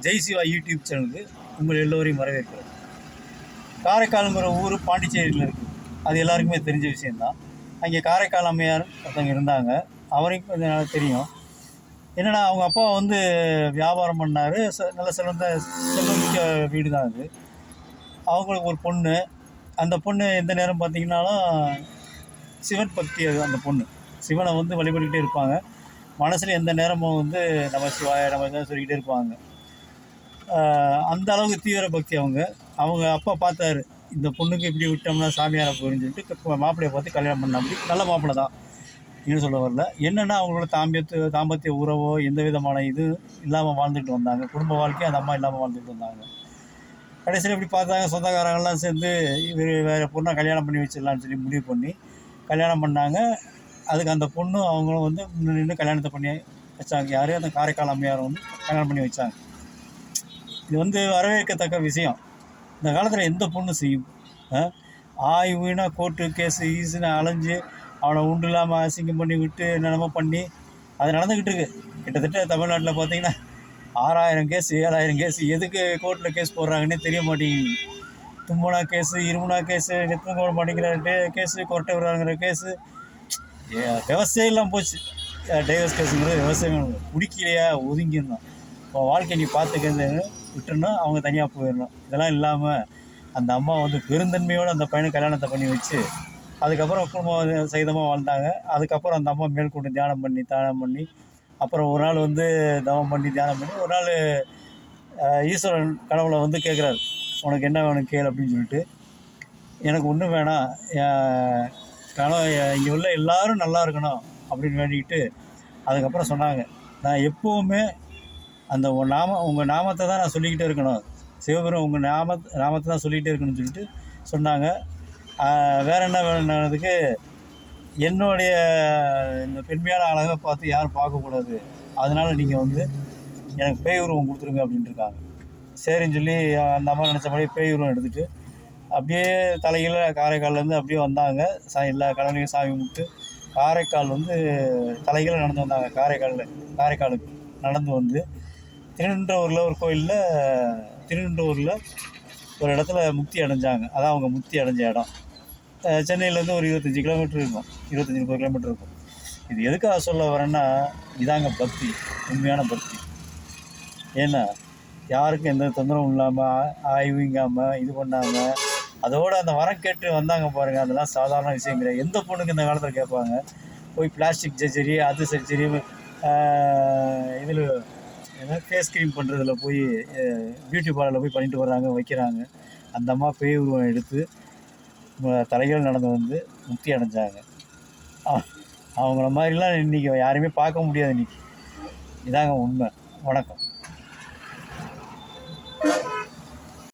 Jai Siva YouTube சேனலுக்கு உங்கள் எல்லோரையும் வரவேற்கிறோம். காரைக்கால்ங்கிற ஊர் பாண்டிச்சேரியில் இருக்குது. அது எல்லாருக்குமே தெரிஞ்ச விஷயந்தான். அங்கே காரைக்கால் அம்மையார் ஒருத்தவங்க இருந்தாங்க. அவரையும் கொஞ்சம் நல்லா தெரியும். என்னென்னா, அவங்க அப்பா வந்து வியாபாரம் பண்ணார். நல்ல செல்வமிக்க வீடு தான் அது. அவங்களுக்கு ஒரு பொண்ணு. அந்த பொண்ணு எந்த நேரம் பார்த்திங்கனாலும் சிவன் பக்தி. அது அந்த பொண்ணு சிவனை வந்து வழிபட்டுக்கிட்டே இருப்பாங்க. மனசில் எந்த நேரமும் வந்து நம்ம சிவாய நம்ம தான் சொல்லிக்கிட்டே இருப்பாங்க. அந்த அளவுக்கு தீவிர பக்தி அவங்க அப்பா பார்த்தாரு, இந்த பொண்ணுக்கு இப்படி விட்டோம்னா சாமியாரை போயின்னு சொல்லிட்டு மாப்பிள்ளையை பார்த்து கல்யாணம் பண்ண. அப்படி நல்ல மாப்பிள்ளை தான், இன்னும் சொல்ல வரல. என்னென்னா, அவங்களோட தாம்பத்திய உறவோ எந்த விதமான இது இல்லாமல் வாழ்ந்துட்டு வந்தாங்க. குடும்ப வாழ்க்கையும் அந்த அம்மா இல்லாமல் வாழ்ந்துட்டு வந்தாங்க. கடைசியில் இப்படி பார்த்தாங்க, சொந்தக்காரங்கள்லாம் சேர்ந்து இவர் வேறு பொண்ணை கல்யாணம் பண்ணி வச்சிடலான்னு சொல்லி முடிவு பண்ணி கல்யாணம் பண்ணாங்க. அதுக்கு அந்த பொண்ணும் அவங்களும் வந்து நின்று கல்யாணத்தை பண்ணி வச்சாங்க. யார்? அந்த காரைக்கால் அம்மையாரை வந்து கல்யாணம் பண்ணி வச்சாங்க. இது வந்து வரவேற்கத்தக்க விஷயம். இந்த காலத்தில் எந்த பொண்ணு செய்யும்? ஆய்வுனா கோர்ட்டு கேஸு ஈஸுன்னு அலைஞ்சு அவனை உண்டு இல்லாமல் அசிங்கம் பண்ணி விட்டு என்னென்னமோ பண்ணி அது நடந்துக்கிட்டு இருக்குது. கிட்டத்தட்ட தமிழ்நாட்டில் பார்த்திங்கன்னா 6000 கேஸ் 7000 கேஸ். எதுக்கு கோர்ட்டில் கேஸ் போடுறாங்கன்னே தெரிய மாட்டேங்குது. தும்புனா கேஸு, இருமுனா கேஸு, நிறுத்த போட மாட்டேங்கிற கேஸு, கொரட்டை விடுறாங்கிற கேஸு, விவசாயம் இல்லாமல் போச்சு. டைவர்ஸ் கேஸுங்கிறது விவசாயம். குடிக்கலையா ஒதுங்கிடணும், இப்போ வாழ்க்கை நீ பார்த்துக்கிறது விட்டுருன்னா அவங்க தனியாக போயிடணும். இதெல்லாம் இல்லாமல் அந்த அம்மா வந்து பெருந்தன்மையோடு அந்த பையனை கல்யாணத்தை பண்ணி வச்சு அதுக்கப்புறம் குடும்பம் சகிதமாக வாழ்ந்தாங்க. அதுக்கப்புறம் அந்த அம்மா மேற்கொண்டு தியானம் பண்ணி அப்புறம் ஒரு நாள் வந்து தவம் பண்ணி தியானம் பண்ணி ஒரு நாள் ஈஸ்வரன் கடவுளை வந்து கேட்குறாரு, உனக்கு என்ன வேணும் கேள் அப்படின்னு சொல்லிட்டு. எனக்கு ஒன்றும் வேணாம், இங்கே உள்ள எல்லோரும் நல்லா இருக்கணும் அப்படின்னு வேண்டிக்கிட்டு அதுக்கப்புறம் சொன்னாங்க, நான் எப்போவுமே அந்த உங்கள் நாமத்தை தான் நான் சொல்லிக்கிட்டே இருக்கணும், சிவபெருமான் உங்கள் நாமத்தை தான் சொல்லிக்கிட்டே இருக்கணும்னு சொல்லிட்டு சொன்னாங்க. வேறு என்ன வேணுன்னதுக்கு, என்னுடைய இந்த பெண்மையான அழகை பார்த்து யாரும் பார்க்கக்கூடாது, அதனால் நீங்கள் வந்து எனக்கு பேய் உருவம் கொடுத்துருங்க அப்படின்ட்டு இருக்காங்க. சரின்னு சொல்லி அந்த அம்மா நினச்ச மாதிரி பேய் உருவம் எடுத்துகிட்டு அப்படியே தலையில் காரைக்கால்லேருந்து அப்படியே வந்தாங்க. எல்லா கடவுளையும் சாமி கும்பிட்டு காரைக்கால் வந்து தலைகீழ நடந்து வந்தாங்க. காரைக்காலுக்கு நடந்து வந்து திருநின்றவூரில் ஒரு கோயிலில் திருநின்றவூரில் ஒரு இடத்துல முக்தி அடைஞ்சாங்க. அதான் அவங்க முக்தி அடைஞ்ச இடம். சென்னையிலேருந்து ஒரு 25 கிலோமீட்டர் இருக்கும், 25-30 கிலோமீட்டர் இருக்கும். இது எதுக்காக சொல்ல வரேன்னா, இதாங்க பக்தி, உண்மையான பக்தி. ஏன்னா யாருக்கும் எந்த தொந்தரவும் இல்லாமல் ஆய்விங்காமல் இது பண்ணாமல் அதோடு அந்த வரம் கேட்டு வந்தாங்க பாருங்கள். அதெல்லாம் சாதாரண விஷயம் கிடையாது. எந்த பொண்ணுக்கு இந்த காலத்தில் கேட்பாங்க? போய் பிளாஸ்டிக் சர்ஜரி, அது சர்ஜரி, இதில் ஃபேஸ் க்ரீம் பண்ணுறதுல போய் பியூட்டி பார்லரில் போய் பண்ணிட்டு வர்றாங்க, வைக்கிறாங்க. அந்த அம்மா பேய் உருவம் எடுத்து தலைகள் நடந்து வந்து முக்தி அடைஞ்சாங்க. அவங்கள மாதிரிலாம் இன்றைக்கி யாருமே பார்க்க முடியாது. இன்றைக்கி இதாங்க உண்மை. வணக்கம்.